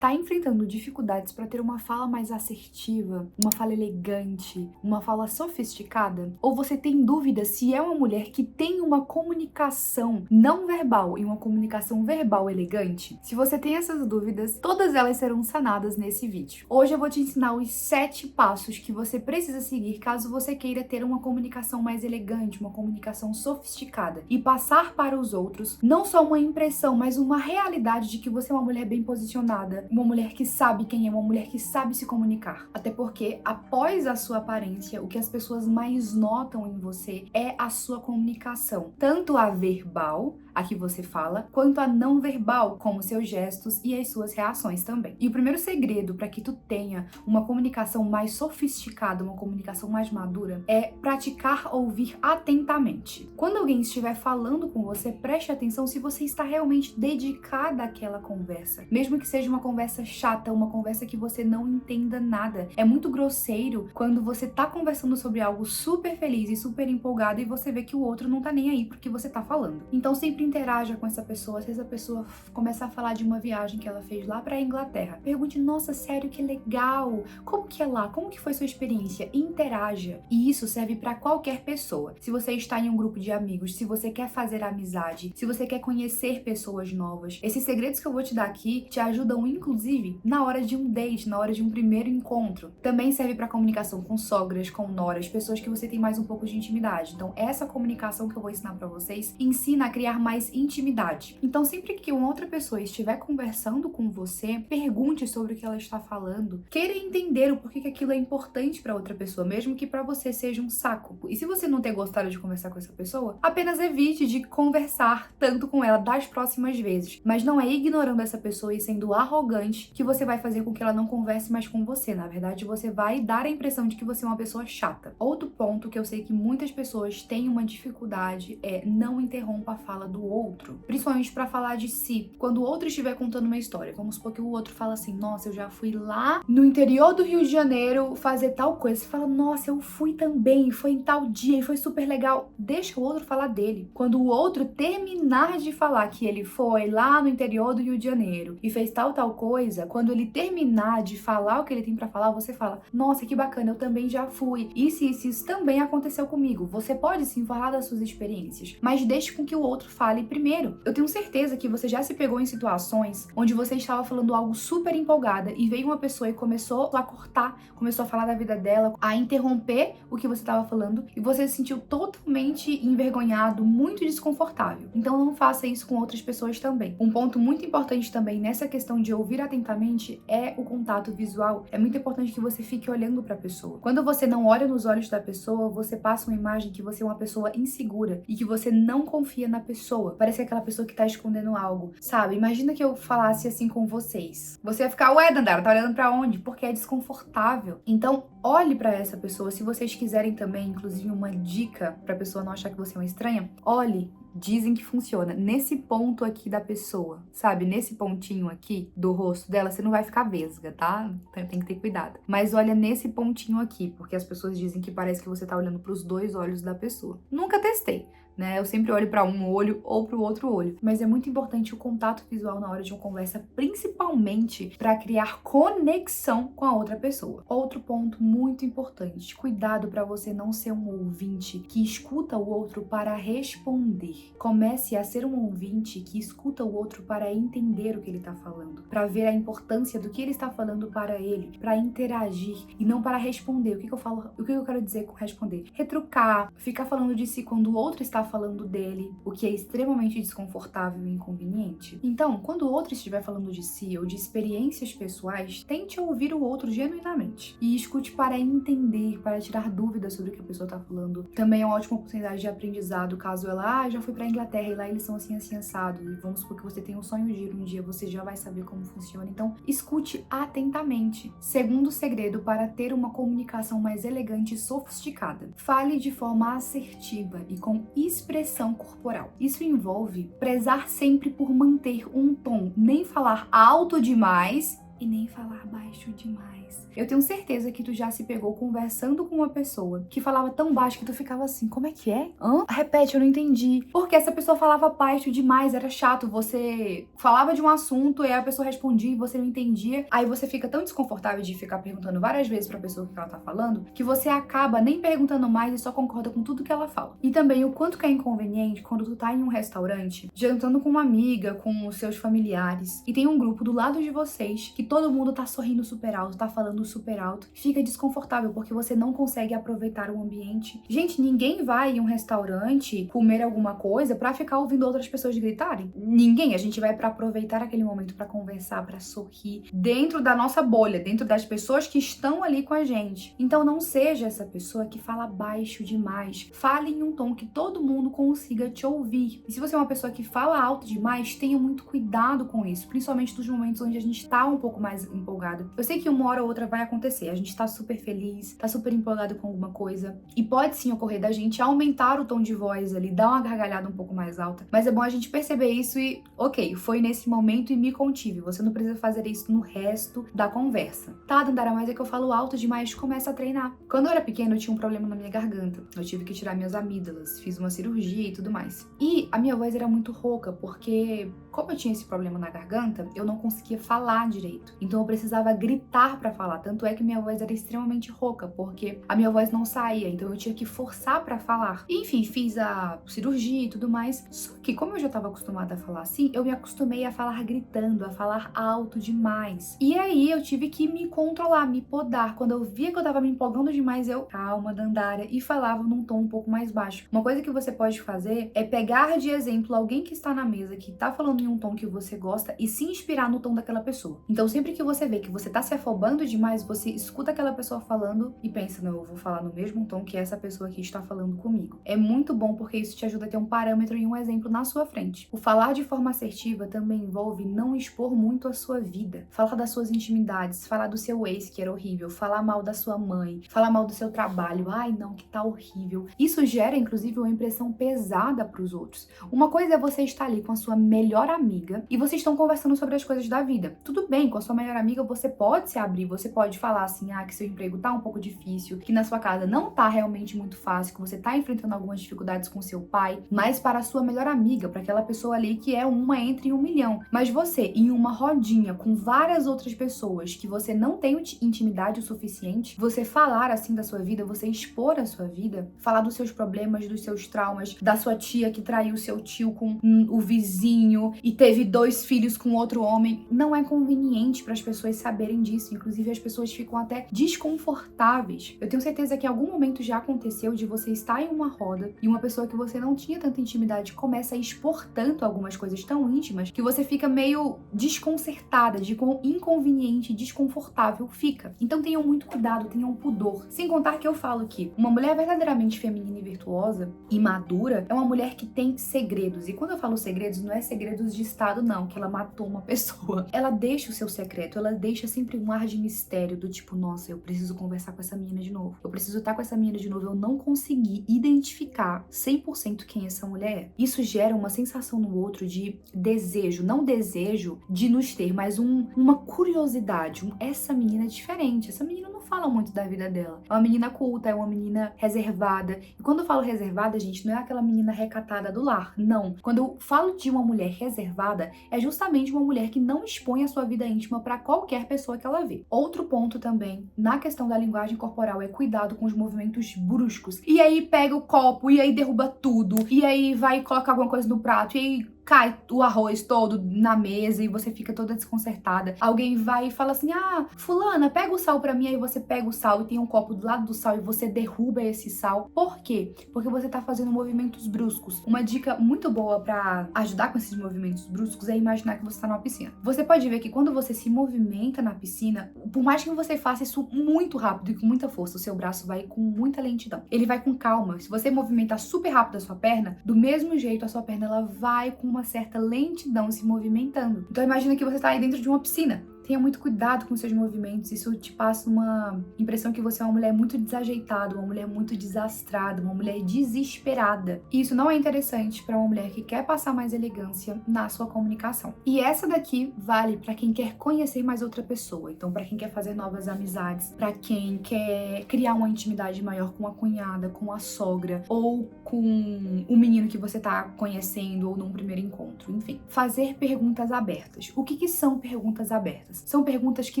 Tá enfrentando dificuldades para ter uma fala mais assertiva, uma fala elegante, uma fala sofisticada? Ou você tem dúvida se é uma mulher que tem uma comunicação não verbal e uma comunicação verbal elegante? Se você tem essas dúvidas, todas elas serão sanadas nesse vídeo. Hoje eu vou te ensinar os 7 passos que você precisa seguir caso você queira ter uma comunicação mais elegante, uma comunicação sofisticada e passar para os outros não só uma impressão, mas uma realidade de que você é uma mulher bem posicionada, uma mulher que sabe quem é, uma mulher que sabe se comunicar. Até porque, após a sua aparência, o que as pessoas mais notam em você é a sua comunicação. Tanto a verbal, a que você fala, quanto a não verbal, como seus gestos e as suas reações também. E o primeiro segredo para que tu tenha uma comunicação mais sofisticada, uma comunicação mais madura, é praticar ouvir atentamente. Quando alguém estiver falando com você, preste atenção se você está realmente dedicada àquela conversa. Mesmo que seja uma conversa chata, uma conversa que você não entenda nada. É muito grosseiro quando você tá conversando sobre algo super feliz e super empolgado e você vê que o outro não tá nem aí porque você tá falando. Então sempre interaja com essa pessoa. Se essa pessoa começar a falar de uma viagem que ela fez lá pra Inglaterra, pergunte: nossa, sério, que legal! Como que é lá? Como que foi sua experiência? Interaja. E isso serve pra qualquer pessoa. Se você está em um grupo de amigos, se você quer fazer amizade, se você quer conhecer pessoas novas, esses segredos que eu vou te dar aqui te ajudam inclusive na hora de um date, na hora de um primeiro encontro. Também serve pra comunicação com sogras, com noras, pessoas que você tem mais um pouco de intimidade. Então essa comunicação que eu vou ensinar pra vocês ensina a criar mais intimidade. Então sempre que uma outra pessoa estiver conversando com você, pergunte sobre o que ela está falando. Queira entender o porquê que aquilo é importante pra outra pessoa, mesmo que pra você seja um saco. E se você não ter gostado de conversar com essa pessoa, apenas evite de conversar tanto com ela das próximas vezes. Mas não é ignorando essa pessoa e sendo arrogante que você vai fazer com que ela não converse mais com você. Na verdade, você vai dar a impressão de que você é uma pessoa chata. Outro ponto que eu sei que muitas pessoas têm uma dificuldade é não interrompa a fala do outro, principalmente para falar de si. Quando o outro estiver contando uma história, vamos supor que o outro fala assim: nossa, eu já fui lá no interior do Rio de Janeiro fazer tal coisa. Você fala: nossa, eu fui também, foi em tal dia e foi super legal. Deixa o outro falar dele. Quando o outro terminar de falar que ele foi lá no interior do Rio de Janeiro e fez tal coisa, quando ele terminar de falar o que ele tem pra falar, você fala: nossa, que bacana, eu também já fui. Isso também aconteceu comigo. Você pode sim falar das suas experiências, mas deixe com que o outro fale primeiro. Eu tenho certeza que você já se pegou em situações onde você estava falando algo super empolgada e veio uma pessoa e começou a cortar, começou a falar da vida dela, a interromper o que você estava falando e você se sentiu totalmente envergonhado, muito desconfortável. Então não faça isso com outras pessoas também. Um ponto muito importante também nessa questão de ouvir atentamente é o contato visual. É muito importante que você fique olhando para a pessoa. Quando você não olha nos olhos da pessoa, você passa uma imagem que você é uma pessoa insegura e que você não confia na pessoa. Parece aquela pessoa que tá escondendo algo, sabe? Imagina que eu falasse assim com vocês. Você ia ficar: ué, Dandara, tá olhando pra onde? Porque é desconfortável. Então, olhe pra essa pessoa. Se vocês quiserem também, inclusive, uma dica pra pessoa não achar que você é uma estranha, olhe. Dizem que funciona nesse ponto aqui da pessoa, sabe? Nesse pontinho aqui do rosto dela, você não vai ficar vesga, tá? Então tem que ter cuidado. Mas olha nesse pontinho aqui, porque as pessoas dizem que parece que você tá olhando pros 2 olhos da pessoa. Nunca testei, né? Eu sempre olho pra um olho ou pro outro olho. Mas é muito importante o contato visual na hora de uma conversa, principalmente para criar conexão com a outra pessoa. Outro ponto muito importante: cuidado para você não ser um ouvinte que escuta o outro para responder. Comece a ser um ouvinte que escuta o outro para entender o que ele está falando, para ver a importância do que ele está falando para ele, para interagir e não para responder. O que eu falo? O que eu quero dizer com responder? Retrucar, ficar falando de si quando o outro está falando dele, o que é extremamente desconfortável e inconveniente. Então, quando o outro estiver falando de si ou de experiências pessoais, tente ouvir o outro genuinamente e escute para entender, para tirar dúvidas sobre o que a pessoa está falando. Também é uma ótima oportunidade de aprendizado, caso ela: já fui pra Inglaterra e lá eles são assim, assim, assado. E vamos supor que você tem um sonho de ir um dia, você já vai saber como funciona. Então, escute atentamente. Segundo segredo para ter uma comunicação mais elegante e sofisticada: fale de forma assertiva e com expressão corporal. Isso envolve prezar sempre por manter um tom, nem falar alto demais e nem falar baixo demais. Eu tenho certeza que tu já se pegou conversando com uma pessoa que falava tão baixo que tu ficava assim, como é que é? Hã? Repete, eu não entendi. Porque essa pessoa falava baixo demais, era chato. Você falava de um assunto e aí a pessoa respondia e você não entendia. Aí você fica tão desconfortável de ficar perguntando várias vezes pra pessoa o que ela tá falando, que você acaba nem perguntando mais e só concorda com tudo que ela fala. E também o quanto que é inconveniente quando tu tá em um restaurante, jantando com uma amiga, com os seus familiares, e tem um grupo do lado de vocês que todo mundo tá sorrindo super alto, tá falando super alto. Fica desconfortável porque você não consegue aproveitar o ambiente. Gente, ninguém vai em um restaurante comer alguma coisa pra ficar ouvindo outras pessoas gritarem. Ninguém. A gente vai pra aproveitar aquele momento pra conversar, pra sorrir, dentro da nossa bolha, dentro das pessoas que estão ali com a gente. Então não seja essa pessoa que fala baixo demais. Fale em um tom que todo mundo consiga te ouvir. E se você é uma pessoa que fala alto demais, tenha muito cuidado com isso, principalmente nos momentos onde a gente tá um pouco mais empolgado. Eu sei que uma hora ou outra vai acontecer, a gente tá super feliz, tá super empolgado com alguma coisa, e pode sim ocorrer da gente aumentar o tom de voz ali, dar uma gargalhada um pouco mais alta, mas é bom a gente perceber isso e, ok, foi nesse momento e me contive, você não precisa fazer isso no resto da conversa. Tá, Dandara, mas é que eu falo alto demais, começa a treinar. Quando eu era pequena, eu tinha um problema na minha garganta, eu tive que tirar minhas amígdalas, fiz uma cirurgia e tudo mais. E a minha voz era muito rouca, porque como eu tinha esse problema na garganta, eu não conseguia falar direito. Então eu precisava gritar pra falar. Tanto é que minha voz era extremamente rouca, porque a minha voz não saía. Então eu tinha que forçar pra falar. E, enfim, fiz a cirurgia e tudo mais. Só que como eu já tava acostumada a falar assim, eu me acostumei a falar gritando, a falar alto demais. E aí eu tive que me controlar, me podar. Quando eu via que eu tava me empolgando demais, eu, calma, Dandara, e falava num tom um pouco mais baixo. Uma coisa que você pode fazer é pegar de exemplo alguém que está na mesa, que tá falando em um tom que você gosta e se inspirar no tom daquela pessoa. Então sempre que você vê que você tá se afobando demais, você escuta aquela pessoa falando e pensa, não, eu vou falar no mesmo tom que essa pessoa aqui está falando comigo. É muito bom porque isso te ajuda a ter um parâmetro e um exemplo na sua frente. O falar de forma assertiva também envolve não expor muito a sua vida. Falar das suas intimidades, falar do seu ex que era horrível, falar mal da sua mãe, falar mal do seu trabalho, ai não, que tá horrível. Isso gera inclusive uma impressão pesada pros outros. Uma coisa é você estar ali com a sua melhor amiga e vocês estão conversando sobre as coisas da vida. Tudo bem, com a sua melhor amiga você pode se abrir, você pode falar assim, que seu emprego tá um pouco difícil, que na sua casa não tá realmente muito fácil, que você tá enfrentando algumas dificuldades com seu pai, mas para a sua melhor amiga, para aquela pessoa ali que é uma entre 1 milhão. Mas você, em uma rodinha com várias outras pessoas que você não tem intimidade o suficiente, você falar assim da sua vida, você expor a sua vida, falar dos seus problemas, dos seus traumas, da sua tia que traiu seu tio com o vizinho e teve 2 filhos com outro homem, não é conveniente para as pessoas saberem disso. Inclusive as pessoas ficam até desconfortáveis. Eu tenho certeza que em algum momento já aconteceu de você estar em uma roda e uma pessoa que você não tinha tanta intimidade começa a expor tanto algumas coisas tão íntimas que você fica meio desconcertada de quão inconveniente e desconfortável fica. Então tenham muito cuidado, tenham pudor. Sem contar que eu falo que uma mulher verdadeiramente feminina e virtuosa e madura é uma mulher que tem segredos. E quando eu falo segredos, não é segredos de estado não, que ela matou uma pessoa. Ela deixa o seu secreto, ela deixa sempre um ar de mistério do tipo, nossa, eu preciso conversar com essa menina de novo. Eu preciso estar com essa menina de novo. Eu não consegui identificar 100% quem essa mulher é. Isso gera uma sensação no outro de desejo, não desejo de nos ter, mas uma curiosidade. Essa menina é diferente, essa menina não fala muito da vida dela. É uma menina culta, é uma menina reservada. E quando eu falo reservada, gente, não é aquela menina recatada do lar, não. Quando eu falo de uma mulher reservada, é justamente uma mulher que não expõe a sua vida íntima para qualquer pessoa que ela vê. Outro ponto também, na questão da linguagem corporal, é cuidado com os movimentos bruscos. E aí pega o copo, e aí derruba tudo, e aí vai colocar alguma coisa no prato, e aí cai o arroz todo na mesa e você fica toda desconcertada. Alguém vai e fala assim, fulana, pega o sal pra mim, aí você pega o sal e tem um copo do lado do sal e você derruba esse sal. Por quê? Porque você tá fazendo movimentos bruscos. Uma dica muito boa pra ajudar com esses movimentos bruscos é imaginar que você tá numa piscina. Você pode ver que quando você se movimenta na piscina, por mais que você faça isso muito rápido e com muita força, o seu braço vai com muita lentidão. Ele vai com calma. Se você movimentar super rápido a sua perna, do mesmo jeito a sua perna ela vai com uma certa lentidão se movimentando. Então imagina que você tá aí dentro de uma piscina. Tenha muito cuidado com seus movimentos, isso te passa uma impressão que você é uma mulher muito desajeitada, uma mulher muito desastrada, uma mulher desesperada. E isso não é interessante para uma mulher que quer passar mais elegância na sua comunicação. E essa daqui vale para quem quer conhecer mais outra pessoa, então para quem quer fazer novas amizades, para quem quer criar uma intimidade maior com a cunhada, com a sogra ou com o menino que você tá conhecendo ou num primeiro encontro, enfim. Fazer perguntas abertas. O que são perguntas abertas? São perguntas que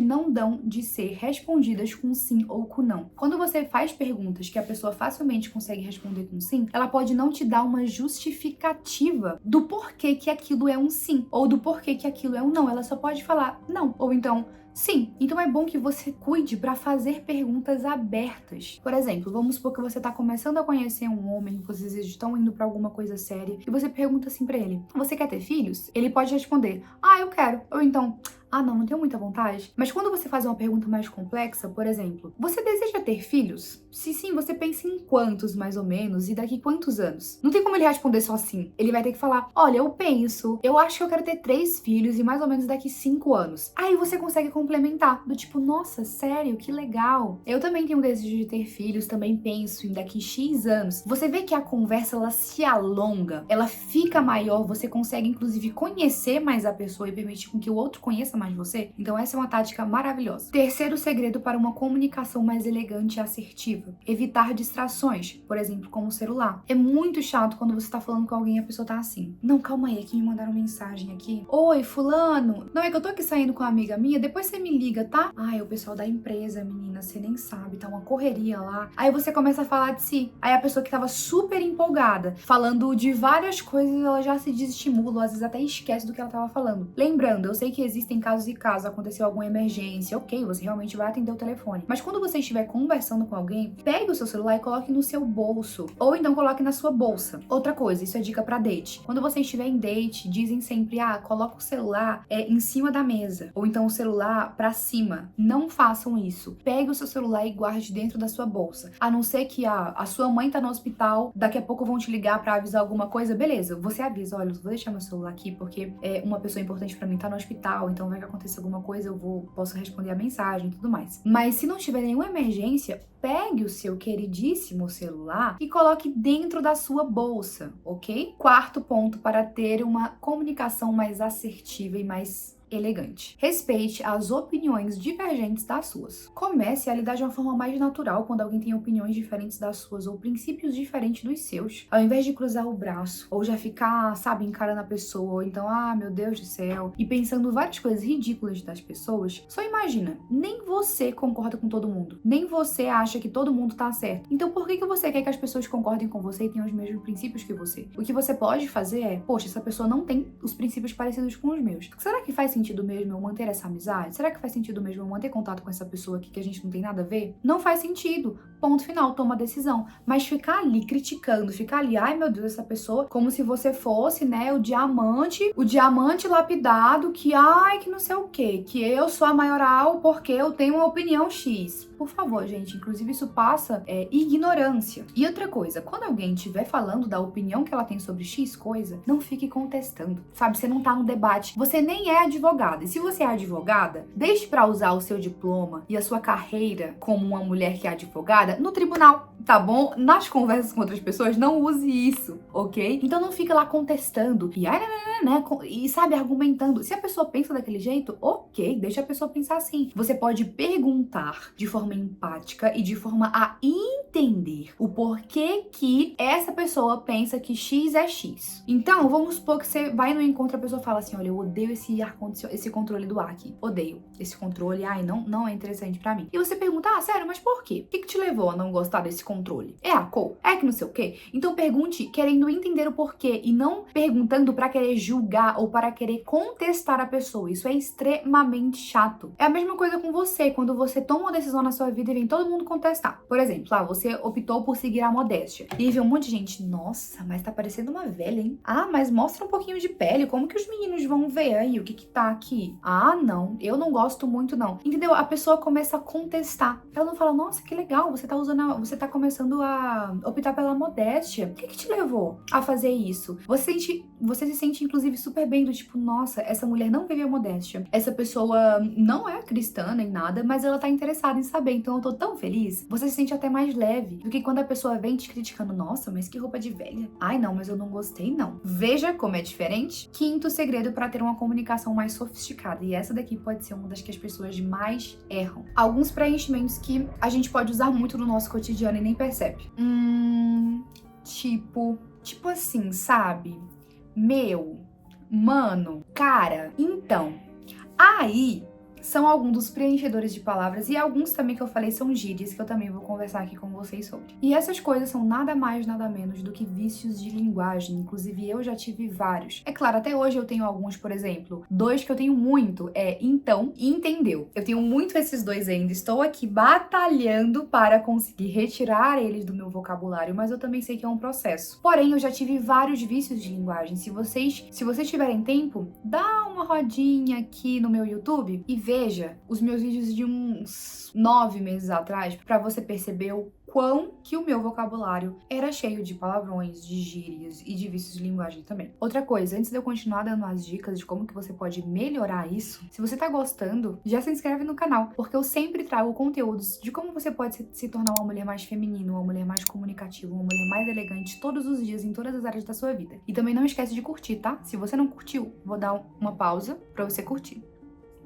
não dão de ser respondidas com sim ou com não. Quando você faz perguntas que a pessoa facilmente consegue responder com sim, ela pode não te dar uma justificativa do porquê que aquilo é um sim, ou do porquê que aquilo é um não. Ela só pode falar não, ou então sim. Então é bom que você cuide para fazer perguntas abertas. Por exemplo, vamos supor que você tá começando a conhecer um homem, vocês estão indo para alguma coisa séria, e você pergunta assim para ele: "Você quer ter filhos?" Ele pode responder: "Ah, eu quero." Ou então: "Ah, não tenho muita vontade." Mas quando você faz uma pergunta mais complexa, por exemplo, "Você deseja ter filhos?" Se sim, você pensa em quantos, mais ou menos, e daqui quantos anos? Não tem como ele responder só sim. Ele vai ter que falar: "Olha, eu acho que eu quero ter 3 filhos e mais ou menos daqui 5 anos." Aí você consegue complementar, do tipo: "Nossa, sério? Que legal. Eu também tenho desejo de ter filhos, também penso em daqui X anos." Você vê que a conversa, ela se alonga, ela fica maior, você consegue, inclusive, conhecer mais a pessoa e permitir com que o outro conheça mais você. Então essa é uma tática maravilhosa. Terceiro segredo para uma comunicação mais elegante e assertiva: evitar distrações, por exemplo, como o celular. É muito chato quando você tá falando com alguém e a pessoa tá assim: "Não, calma aí, que me mandaram mensagem aqui. Oi, fulano. Não, é que eu tô aqui saindo com uma amiga minha, depois você me liga, tá?" "Ah, é o pessoal da empresa, menina, você nem sabe, tá uma correria lá." Aí você começa a falar de si. Aí a pessoa que tava super empolgada, falando de várias coisas, ela já se desestimula, ou às vezes até esquece do que ela tava falando. Lembrando, eu sei que existem casos e casos, aconteceu alguma emergência, ok, você realmente vai atender o telefone. Mas quando você estiver conversando com alguém, pegue o seu celular e coloque no seu bolso, ou então coloque na sua bolsa. Outra coisa, isso é dica pra date. Quando você estiver em date, dizem sempre: coloca o celular em cima da mesa, ou então o celular pra cima. Não façam isso. Pegue o seu celular e guarde dentro da sua bolsa. A não ser que a sua mãe tá no hospital, daqui a pouco vão te ligar pra avisar alguma coisa, beleza, você avisa: "Olha, eu vou deixar meu celular aqui porque uma pessoa importante pra mim tá no hospital, então vai que acontecer alguma coisa, posso responder a mensagem e tudo mais." Mas se não tiver nenhuma emergência, pegue o seu queridíssimo celular e coloque dentro da sua bolsa, ok? Quarto ponto para ter uma comunicação mais assertiva e mais elegante: respeite as opiniões divergentes das suas. Comece a lidar de uma forma mais natural quando alguém tem opiniões diferentes das suas ou princípios diferentes dos seus. Ao invés de cruzar o braço ou já ficar, sabe, encarando a pessoa, ou então, meu Deus do céu, e pensando várias coisas ridículas das pessoas, só imagina, nem você concorda com todo mundo, nem você acha que todo mundo tá certo. Então por que você quer que as pessoas concordem com você e tenham os mesmos princípios que você? O que você pode fazer é: poxa, essa pessoa não tem os princípios parecidos com os meus. Será que faz sentido mesmo eu manter essa amizade? Será que faz sentido mesmo eu manter contato com essa pessoa aqui que a gente não tem nada a ver? Não faz sentido. Ponto final, toma a decisão. Mas ficar ali criticando, ficar ali: "Ai meu Deus, essa pessoa", como se você fosse, né, o diamante lapidado que não sei o quê, que eu sou a maioral porque eu tenho uma opinião X. Por favor, gente, inclusive isso passa ignorância. E outra coisa, quando alguém estiver falando da opinião que ela tem sobre X coisa, não fique contestando, sabe? Você não tá no debate, você nem é advogada. E se você é advogada, deixe pra usar o seu diploma e a sua carreira como uma mulher que é advogada no tribunal, tá bom? Nas conversas com outras pessoas, não use isso, ok? Então não fica lá contestando e sabe, argumentando. Se a pessoa pensa daquele jeito, ok, deixa a pessoa pensar assim. Você pode perguntar de forma empática e de forma a entender o porquê que essa pessoa pensa que X é X. Então, vamos supor que você vai no encontro e a pessoa fala assim: "Olha, eu odeio esse controle do ar aqui. Odeio esse controle, não é interessante pra mim." E você pergunta: sério, mas por quê? O que te levou a não gostar desse controle? É a cor? É que não sei o quê? Então pergunte querendo entender o porquê e não perguntando pra querer julgar ou para querer contestar a pessoa. Isso é extremamente chato. É a mesma coisa com você, quando você toma uma decisão na sua vida e vem todo mundo contestar. Por exemplo, você optou por seguir a modéstia. E vê um monte de gente: "Nossa, mas tá parecendo uma velha, hein? Mas mostra um pouquinho de pele, como que os meninos vão ver aí? O que tá falar que, ah, não, eu não gosto muito não. Entendeu? A pessoa começa a contestar. Ela não fala, nossa, que legal, você tá começando a optar pela modéstia. O que te levou a fazer isso? Você se sente, inclusive, super bem do tipo, nossa, essa mulher não vive a modéstia. Essa pessoa não é cristã nem nada, mas ela tá interessada em saber, então eu tô tão feliz. Você se sente até mais leve do que quando a pessoa vem te criticando, nossa, mas que roupa de velha. Ai, não, mas eu não gostei, não. Veja como é diferente. Quinto segredo para ter uma comunicação mais sofisticada, e essa daqui pode ser uma das que as pessoas mais erram. Alguns preenchimentos que a gente pode usar muito no nosso cotidiano e nem percebe. Tipo assim, sabe? Meu, mano, cara, então. Aí são alguns dos preenchedores de palavras, e alguns também que eu falei são gírias, que eu também vou conversar aqui com vocês sobre. E essas coisas são nada mais, nada menos do que vícios de linguagem, inclusive eu já tive vários. É claro, até hoje eu tenho alguns, por exemplo, dois que eu tenho muito, é então e entendeu. Eu tenho muito esses dois ainda, estou aqui batalhando para conseguir retirar eles do meu vocabulário, mas eu também sei que é um processo. Porém, eu já tive vários vícios de linguagem. Se vocês tiverem tempo, dá uma rodinha aqui no meu YouTube e veja os meus vídeos de uns 9 meses atrás para você perceber o quão que o meu vocabulário era cheio de palavrões, de gírias e de vícios de linguagem também. Outra coisa, antes de eu continuar dando as dicas de como que você pode melhorar isso, se você tá gostando, já se inscreve no canal, porque eu sempre trago conteúdos de como você pode se tornar uma mulher mais feminina, uma mulher mais comunicativa, uma mulher mais elegante todos os dias em todas as áreas da sua vida. E também não esquece de curtir, tá? Se você não curtiu, vou dar uma pausa para você curtir.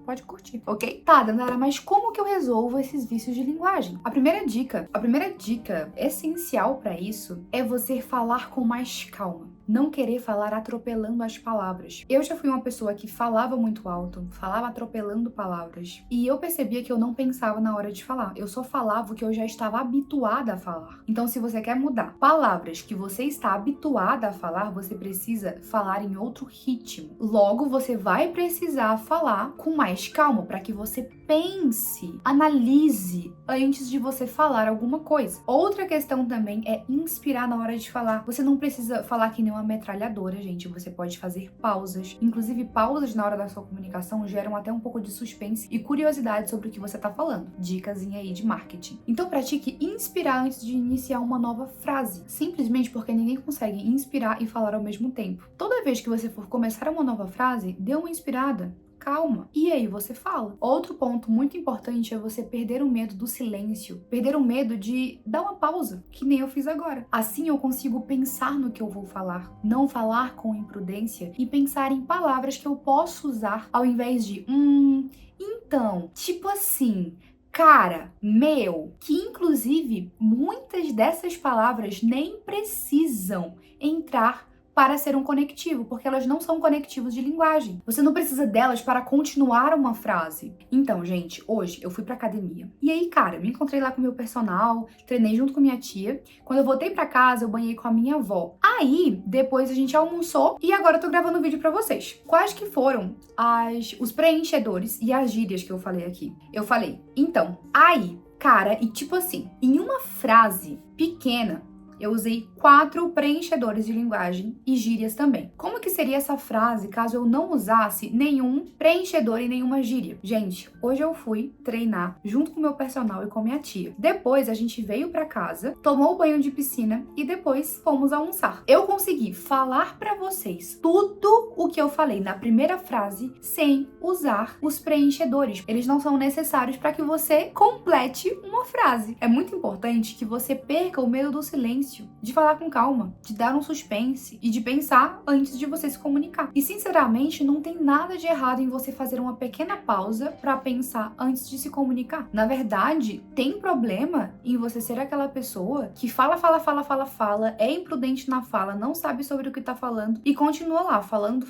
Pode curtir, ok? Tá, Dandara, mas como que eu resolvo esses vícios de linguagem? A primeira dica essencial pra isso é você falar com mais calma. Não querer falar atropelando as palavras. Eu já fui uma pessoa que falava muito alto, falava atropelando palavras, e eu percebia que eu não pensava na hora de falar. Eu só falava o que eu já estava habituada a falar. Então, se você quer mudar palavras que você está habituada a falar, você precisa falar em outro ritmo. Logo, você vai precisar falar com mais calma, para que você pense, analise antes de você falar alguma coisa. Outra questão também é inspirar na hora de falar. Você não precisa falar que nem uma metralhadora, gente. Você pode fazer pausas. Inclusive, pausas na hora da sua comunicação geram até um pouco de suspense e curiosidade sobre o que você tá falando. Dicasinha aí de marketing. Então, pratique inspirar antes de iniciar uma nova frase. Simplesmente porque ninguém consegue inspirar e falar ao mesmo tempo. Toda vez que você for começar uma nova frase, dê uma inspirada. Calma. E aí você fala. Outro ponto muito importante é você perder o medo do silêncio. Perder o medo de dar uma pausa, que nem eu fiz agora. Assim eu consigo pensar no que eu vou falar. Não falar com imprudência e pensar em palavras que eu posso usar ao invés de então, tipo assim, cara, meu, que inclusive muitas dessas palavras nem precisam entrar para ser um conectivo, porque elas não são conectivos de linguagem. Você não precisa delas para continuar uma frase. Então, gente, hoje eu fui pra academia. E aí, cara, me encontrei lá com o meu personal, treinei junto com minha tia. Quando eu voltei pra casa, eu banhei com a minha avó. Aí, depois a gente almoçou e agora eu tô gravando um vídeo pra vocês. Quais que foram os preenchedores e as gírias que eu falei aqui? Eu falei, então, aí, cara, e tipo assim, em uma frase pequena, eu usei 4 preenchedores de linguagem e gírias também. Como que seria essa frase caso eu não usasse nenhum preenchedor e nenhuma gíria? Gente, hoje eu fui treinar junto com o meu personal e com minha tia. Depois a gente veio pra casa, tomou o banho de piscina e depois fomos almoçar. Eu consegui falar pra vocês tudo o que eu falei na primeira frase sem usar os preenchedores. Eles não são necessários para que você complete uma frase. É muito importante que você perca o medo do silêncio, de falar com calma, de dar um suspense e de pensar antes de você se comunicar. E sinceramente, não tem nada de errado em você fazer uma pequena pausa para pensar antes de se comunicar. Na verdade, tem problema em você ser aquela pessoa que fala, é imprudente na fala, não sabe sobre o que tá falando e continua lá falando,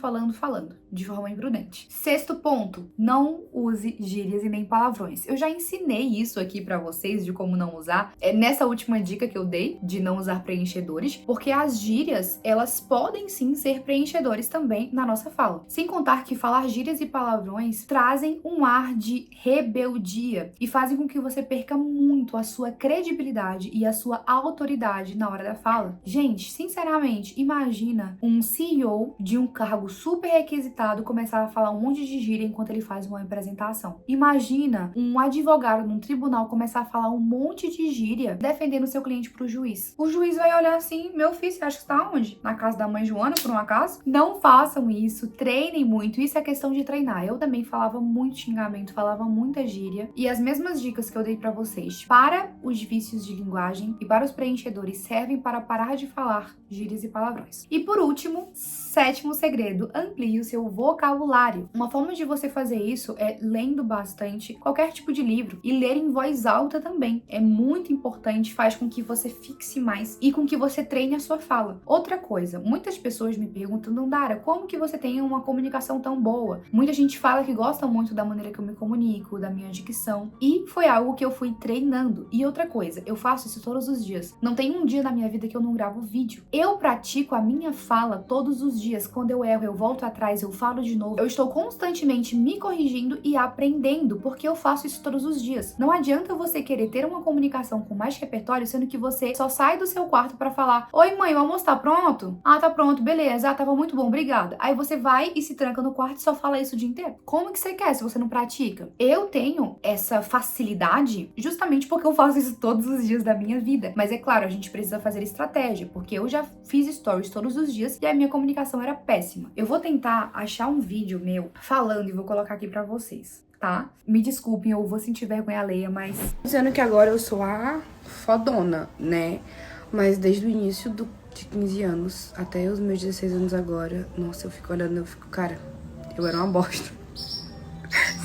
de forma imprudente. Sexto ponto, não use gírias e nem palavrões. Eu já ensinei isso aqui para vocês de como não usar. É nessa última dica que eu dei de não usar preenchedores, porque as gírias, elas podem sim ser preenchedores também na nossa fala. Sem contar que falar gírias e palavrões trazem um ar de rebeldia e fazem com que você perca muito a sua credibilidade e a sua autoridade na hora da fala. Gente, sinceramente, imagina um CEO de um cargo super requisitado começar a falar um monte de gíria enquanto ele faz uma apresentação. Imagina um advogado num tribunal começar a falar um monte de gíria defendendo seu cliente pro juiz. O juiz vai olhar assim: meu filho, você acha que está onde? Na casa da mãe Joana, por um acaso? Não façam isso, treinem muito. Isso é questão de treinar. Eu também falava muito xingamento, falava muita gíria. E as mesmas dicas que eu dei pra vocês para os vícios de linguagem e para os preenchedores servem para parar de falar gírias e palavrões. E por último, 7º segredo: amplie o seu vocabulário. Uma forma de você fazer isso é lendo bastante qualquer tipo de livro e ler em voz alta também. É muito importante, faz com que você fixe mais e com que você treine a sua fala. Outra coisa, muitas pessoas me perguntam: Nandara, como que você tem uma comunicação tão boa? Muita gente fala que gosta muito da maneira que eu me comunico, da minha dicção, e foi algo que eu fui treinando. E outra coisa, eu faço isso todos os dias. Não tem um dia na minha vida que eu não gravo vídeo. Eu pratico a minha fala todos os dias. Quando eu erro, eu volto atrás, eu falo de novo. Eu estou constantemente me corrigindo e aprendendo, porque eu faço isso todos os dias. Não adianta você querer ter uma comunicação com mais repertório, sendo que você só sai do seu quarto pra falar: oi mãe, o almoço tá pronto? Ah, tá pronto, beleza, ah, tava muito bom, obrigada. Aí você vai e se tranca no quarto e só fala isso o dia inteiro. Como que você quer se você não pratica? Eu tenho essa facilidade justamente porque eu faço isso todos os dias da minha vida. Mas é claro, a gente precisa fazer estratégia, porque eu já fiz stories todos os dias e a minha comunicação era péssima. Eu vou tentar achar um vídeo meu falando e vou colocar aqui pra vocês, tá? Me desculpem, eu vou sentir vergonha alheia, mas... Dizendo que agora eu sou a fodona, né? Mas desde o início de 15 anos até os meus 16 anos agora, nossa, eu fico olhando, eu fico, cara, eu era uma bosta.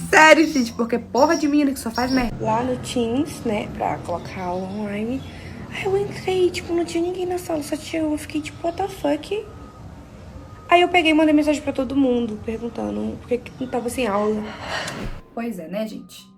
Sério, gente, porque porra de menina que só faz merda. Lá no Teams, né, pra colocar aula online, aí eu entrei, tipo, não tinha ninguém na sala, só tinha eu fiquei tipo, what the fuck? Aí eu peguei e mandei mensagem pra todo mundo, perguntando por que não tava sem aula. Pois é, né, gente?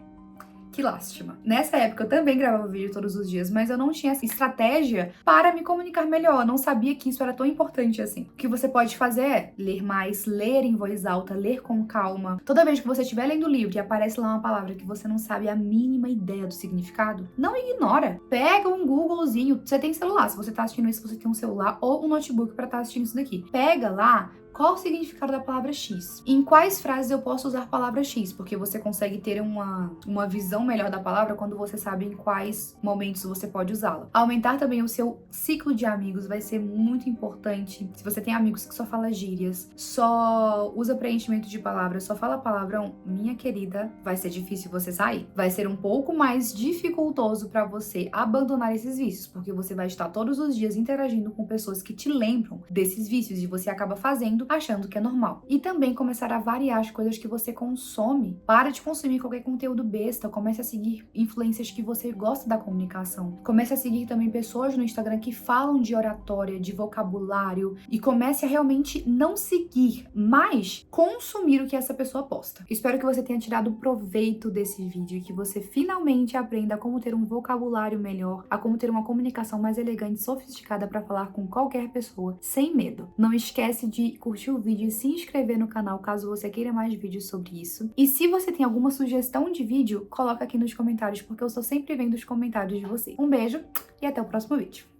Que lástima. Nessa época eu também gravava vídeo todos os dias, mas eu não tinha essa estratégia para me comunicar melhor. Eu não sabia que isso era tão importante assim. O que você pode fazer é ler mais, ler em voz alta, ler com calma. Toda vez que você estiver lendo o livro e aparece lá uma palavra que você não sabe a mínima ideia do significado, não ignora. Pega um Googlezinho. Você tem celular, se você tá assistindo isso, você tem um celular ou um notebook para estar assistindo isso daqui. Pega lá qual o significado da palavra X. Em quais frases eu posso usar a palavra X? Porque você consegue ter uma visão melhor da palavra quando você sabe em quais momentos você pode usá-la. Aumentar também o seu ciclo de amigos vai ser muito importante. Se você tem amigos que só falam gírias, só usa preenchimento de palavras, só fala palavrão, minha querida, vai ser difícil você sair. Vai ser um pouco mais dificultoso para você abandonar esses vícios, porque você vai estar todos os dias interagindo com pessoas que te lembram desses vícios e você acaba fazendo achando que é normal. E também começar a variar as coisas que você consome. Para de consumir qualquer conteúdo besta, comece a seguir influências que você gosta da comunicação. Comece a seguir também pessoas no Instagram que falam de oratória, de vocabulário, e comece a realmente não seguir, mas consumir o que essa pessoa posta. Espero que você tenha tirado proveito desse vídeo e que você finalmente aprenda a como ter um vocabulário melhor, a como ter uma comunicação mais elegante e sofisticada para falar com qualquer pessoa, sem medo. Não esquece de curtir o vídeo e se inscrever no canal caso você queira mais vídeos sobre isso. E se você tem alguma sugestão de vídeo, coloca aqui nos comentários, porque eu estou sempre vendo os comentários de você. Um beijo e até o próximo vídeo.